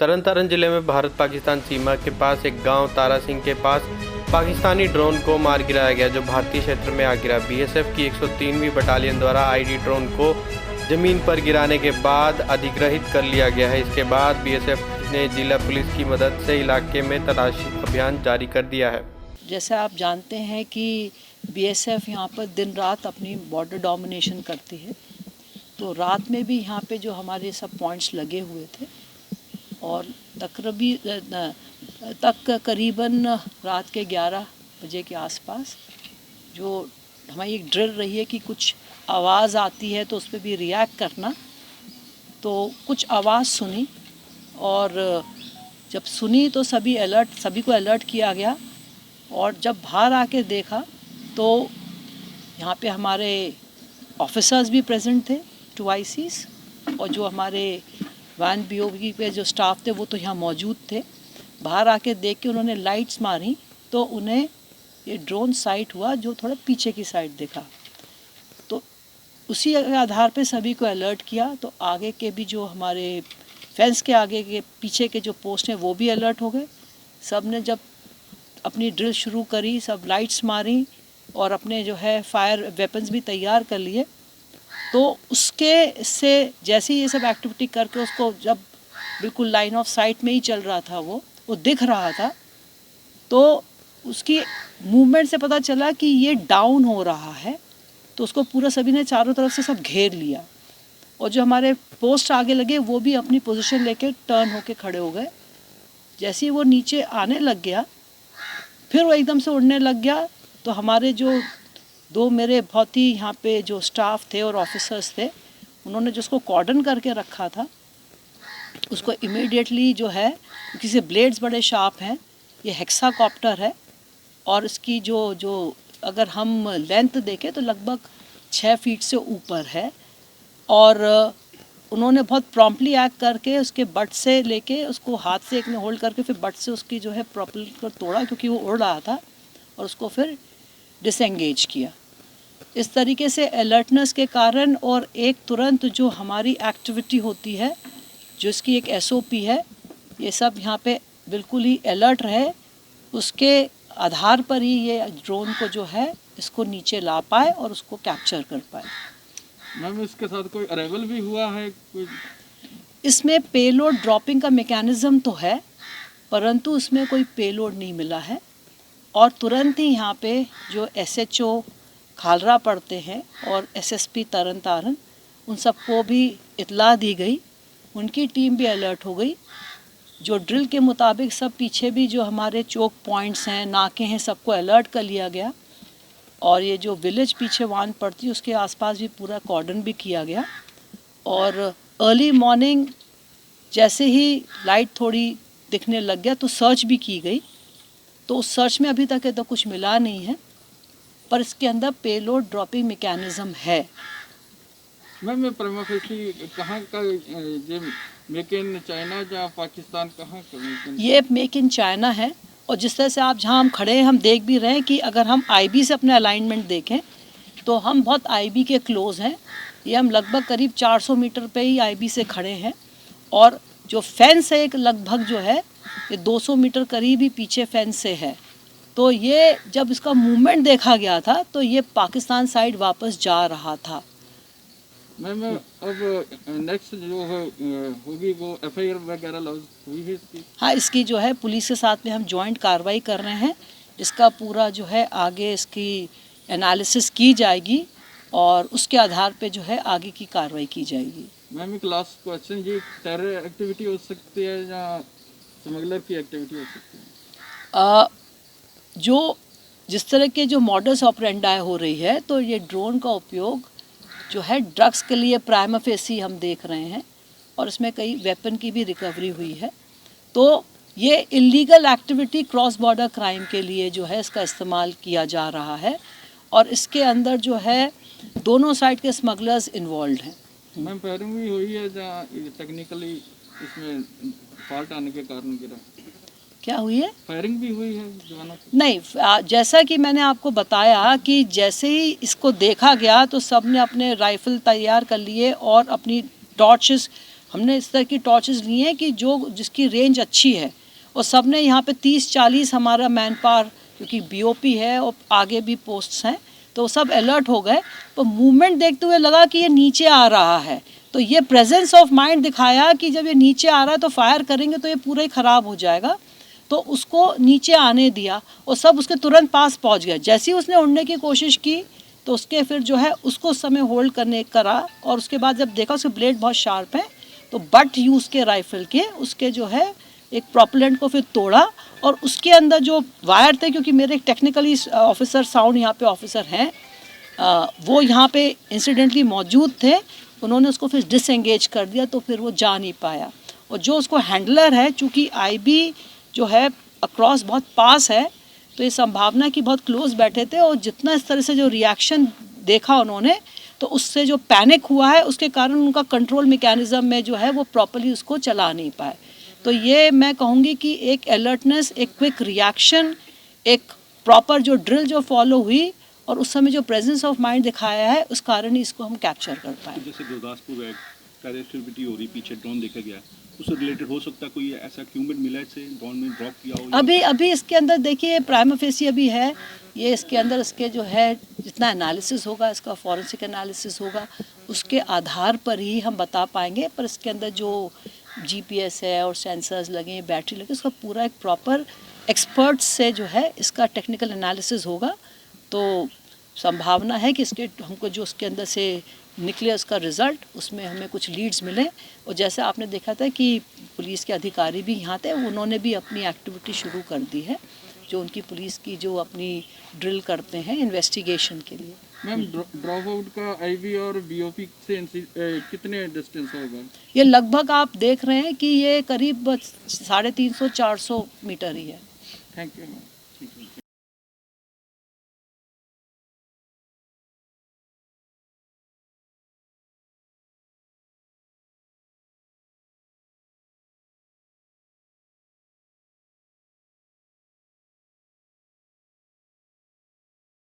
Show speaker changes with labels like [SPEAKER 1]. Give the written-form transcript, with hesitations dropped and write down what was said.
[SPEAKER 1] तरन तारण जिले में भारत पाकिस्तान सीमा के पास एक गांव तारा सिंह के पास पाकिस्तानी ड्रोन को मार गिराया गया, जो भारतीय क्षेत्र में आ गिरा। बीएसएफ की 103वीं बटालियन द्वारा आईडी ड्रोन को जमीन पर गिराने के बाद अधिग्रहित कर लिया गया है। इसके बाद बीएसएफ ने जिला पुलिस की मदद से इलाके में तलाशी अभियान जारी कर दिया है।
[SPEAKER 2] जैसे आप जानते हैं कि बीएसएफ यहाँ पर दिन रात अपनी बॉर्डर डोमिनेशन करती है, तो रात में भी यहाँ पे जो हमारे सब पॉइंट्स लगे हुए थे और करीबन रात के 11 बजे के आसपास जो हमारी एक ड्रिल रही है कि कुछ आवाज़ आती है तो उस पर भी रिएक्ट करना। तो कुछ आवाज़ सुनी और जब सुनी तो सभी को अलर्ट किया गया। और जब बाहर आके देखा तो यहाँ पे हमारे ऑफिसर्स भी प्रेजेंट थे, 2 ICs, और जो हमारे वैन BOP पे जो स्टाफ थे वो तो यहाँ मौजूद थे। बाहर आके देख के उन्होंने लाइट्स मारी तो उन्हें ये ड्रोन साइट हुआ जो थोड़ा पीछे की साइड देखा। तो उसी आधार पे सभी को अलर्ट किया। तो आगे के भी जो हमारे फेंस के आगे के पीछे के जो पोस्ट हैं वो भी अलर्ट हो गए। सब ने जब अपनी ड्रिल शुरू करी, सब लाइट्स मारी और अपने जो है फायर वेपन्स भी तैयार कर लिए। तो उसके से जैसे ही ये सब एक्टिविटी करके उसको जब बिल्कुल लाइन ऑफ साइट में ही चल रहा था, वो दिख रहा था, तो उसकी मूवमेंट से पता चला कि ये डाउन हो रहा है। तो उसको पूरा सभी ने चारों तरफ से सब घेर लिया और जो हमारे पोस्ट आगे लगे वो भी अपनी पोजीशन लेके टर्न होके खड़े हो गए। जैसे ही वो नीचे आने लग गया फिर वो एकदम से उड़ने लग गया। तो हमारे जो 2 मेरे बहुत ही यहाँ पे जो स्टाफ थे और ऑफिसर्स थे, उन्होंने जिसको कॉर्डन करके रखा था उसको इमीडिएटली जो है, क्योंकि से ब्लेड्स बड़े शार्प हैं, ये हेक्साकॉप्टर है और इसकी जो अगर हम लेंथ देखें तो लगभग 6 फीट से ऊपर है। और उन्होंने बहुत प्रॉम्प्टली एक्ट करके उसके बट से लेके उसको हाथ से एक ने होल्ड करके फिर बट से उसकी जो है प्रोपेलर को तोड़ा, क्योंकि वो उड़ रहा था, और उसको फिर डिसएंगेज किया। इस तरीके से अलर्टनेस के कारण और एक तुरंत जो हमारी एक्टिविटी होती है, जो इसकी एक SOP है, ये सब यहाँ पे बिल्कुल ही अलर्ट रहे, उसके आधार पर ही ये ड्रोन को जो है इसको नीचे ला पाए और उसको कैप्चर कर पाए।
[SPEAKER 3] मैम, इसके साथ कोई अराइवल भी हुआ है? कोई
[SPEAKER 2] इसमें पेलोड ड्रॉपिंग का मैकेनिज़्म तो है, परंतु इसमें कोई पेलोड नहीं मिला है। और तुरंत ही यहाँ पे जो SHO खालरा पड़ते हैं और SSP तरन तारण, उन सबको भी इत्तला दी गई, उनकी टीम भी अलर्ट हो गई। जो ड्रिल के मुताबिक सब पीछे भी जो हमारे चौक पॉइंट्स हैं, नाके हैं, सबको अलर्ट कर लिया गया। और ये जो विलेज पीछे वान पड़ती है उसके आसपास भी पूरा कॉर्डन भी किया गया। और अर्ली मॉर्निंग जैसे ही लाइट थोड़ी दिखने लग गया तो सर्च भी की गई। तो उस सर्च में अभी तक तो कुछ मिला नहीं है, पर इसके अंदर पेलोड ड्रॉपिंग मैकेनिज़्म है।
[SPEAKER 3] मैम, प्रीमा फेसी कहाँ का ये मेक इन चाइना या पाकिस्तान, कहाँ का?
[SPEAKER 2] ये मेक इन चाइना है। और जिस तरह से आप जहाँ हम खड़े हैं हम देख भी रहे हैं कि अगर हम IB से अपने अलाइनमेंट देखें तो हम बहुत IB के क्लोज़ हैं। ये हम लगभग करीब 400 मीटर पे ही IB से खड़े हैं। और जो फेंस है एक लगभग जो है ये 200 मीटर करीब ही पीछे फेंस से है। तो ये जब इसका मूवमेंट देखा गया था तो ये पाकिस्तान साइड वापस जा रहा था।
[SPEAKER 3] मैम, अब नेक्स्ट जो होगी वो FIR वगैरह लॉन्च हुई है इसकी?
[SPEAKER 2] हाँ, इसकी जो है पुलिस के साथ में हम जॉइंट कार्रवाई कर रहे हैं। इसका पूरा जो है आगे इसकी एनालिसिस की जाएगी और उसके आधार पे जो है आगे की कार्रवाई की जाएगी।
[SPEAKER 3] मैम, एक लास्ट क्वेश्चन, ये टेरर एक्टिविटी हो सकती है या स्मगलर की एक्टिविटी हो सकती है?
[SPEAKER 2] जो जिस तरह के जो मॉडस ऑपरेंडाई हो रही है, तो ये ड्रोन का उपयोग जो है ड्रग्स के लिए प्राइमा फेसी हम देख रहे हैं और इसमें कई वेपन की भी रिकवरी हुई है। तो ये illegal activity cross border crime के लिए जो है इसका इस्तेमाल किया जा रहा है और इसके अंदर जो है दोनों साइड के स्मगलर्स इन्वॉल्व हैं।
[SPEAKER 3] मैम, फायरिंग भी हुई है या टेक्निकली इसमें फॉल्ट आने के कारण गिरा?
[SPEAKER 2] क्या हुई है?
[SPEAKER 3] फायरिंग भी हुई है जवानों की?
[SPEAKER 2] नहीं, जैसा कि मैंने आपको बताया कि जैसे ही इसको देखा गया तो सब ने अपने राइफल तैयार कर लिए और अपनी टॉर्चेस हमने इस तरह की टॉर्चेस ली हैं कि जो जिसकी रेंज अच्छी है, और सब ने यहाँ पे 30-40 हमारा मैन पावर, क्योंकि बीओपी है और आगे भी पोस्ट्स हैं, तो सब अलर्ट हो गए। तो मूवमेंट देखते हुए लगा कि ये नीचे आ रहा है, तो ये प्रेजेंस ऑफ माइंड दिखाया कि जब ये नीचे आ रहा है तो फायर करेंगे तो ये पूरा ही ख़राब हो जाएगा, तो उसको नीचे आने दिया और सब उसके तुरंत पास पहुंच गए। जैसे ही उसने उड़ने की कोशिश की तो उसके फिर जो है उसको उस समय होल्ड करने करा, और उसके बाद जब देखा उसके ब्लेड बहुत शार्प है, तो बट यूज़ के राइफल के उसके जो है एक प्रोपेलेंट को फिर तोड़ा, और उसके अंदर जो वायर थे, क्योंकि मेरे एक टेक्निकली ऑफिसर साउंड यहाँ पे ऑफिसर हैं, वो यहाँ पे इंसिडेंटली मौजूद थे, उन्होंने उसको फिर डिसएंगेज कर दिया, तो फिर वो जा नहीं पाया। और जो उसको हैंडलर है, चूँकि आईबी जो है अक्रॉस बहुत पास है, तो ये संभावना कि बहुत क्लोज बैठे थे, और जितना इस तरह से जो रिएक्शन देखा उन्होंने, तो उससे जो पैनिक हुआ है उसके कारण उनका कंट्रोल मैकेनिज्म में जो है वो प्रॉपर्ली उसको चला नहीं पाए। तो ये मैं कहूँगी कि एक अलर्टनेस, एक क्विक रिएक्शन, एक प्रॉपर जो ड्रिल जो फॉलो हुई, और उस समय जो प्रेजेंस ऑफ माइंड दिखाया है, उस कारण ही इसको हम कैप्चर कर पाए।
[SPEAKER 4] तो जैसे गुरदासपुर है, कार एक्टिविटी हो रही, पीछे ड्रोन देखा गया, उससे रिलेटेड हो सकता है कोई ऐसा इक्विपमेंट मिला है, इससे ड्रोन में ड्रॉप किया हो?
[SPEAKER 2] अभी इसके अंदर देखिए प्राइमा फेसी अभी है, ये इसके अंदर इसके जो है जितना एनालिसिस होगा, इसका फॉरेंसिक एनालिसिस होगा, उसके आधार पर ही हम बता पाएंगे। पर इसके अंदर जो जीपीएस है और सेंसर्स लगे, बैटरी लगे, उसका पूरा एक प्रॉपर एक्सपर्ट से जो है इसका टेक्निकल एनालिसिस होगा। तो संभावना है कि इसके हमको जो उसके अंदर से निकले उसका रिज़ल्ट, उसमें हमें कुछ लीड्स मिले। और जैसे आपने देखा था कि पुलिस के अधिकारी भी यहाँ थे, उन्होंने भी अपनी एक्टिविटी शुरू कर दी है, जो उनकी पुलिस की जो अपनी ड्रिल करते हैं इन्वेस्टिगेशन के लिए।
[SPEAKER 3] मैम, ड्रॉप आउट का आईबी और बीओपी से कितने डिस्टेंस होगा?
[SPEAKER 2] ये लगभग आप देख रहे हैं कि ये करीब 350-400 मीटर ही है।
[SPEAKER 3] Thank you ma'am.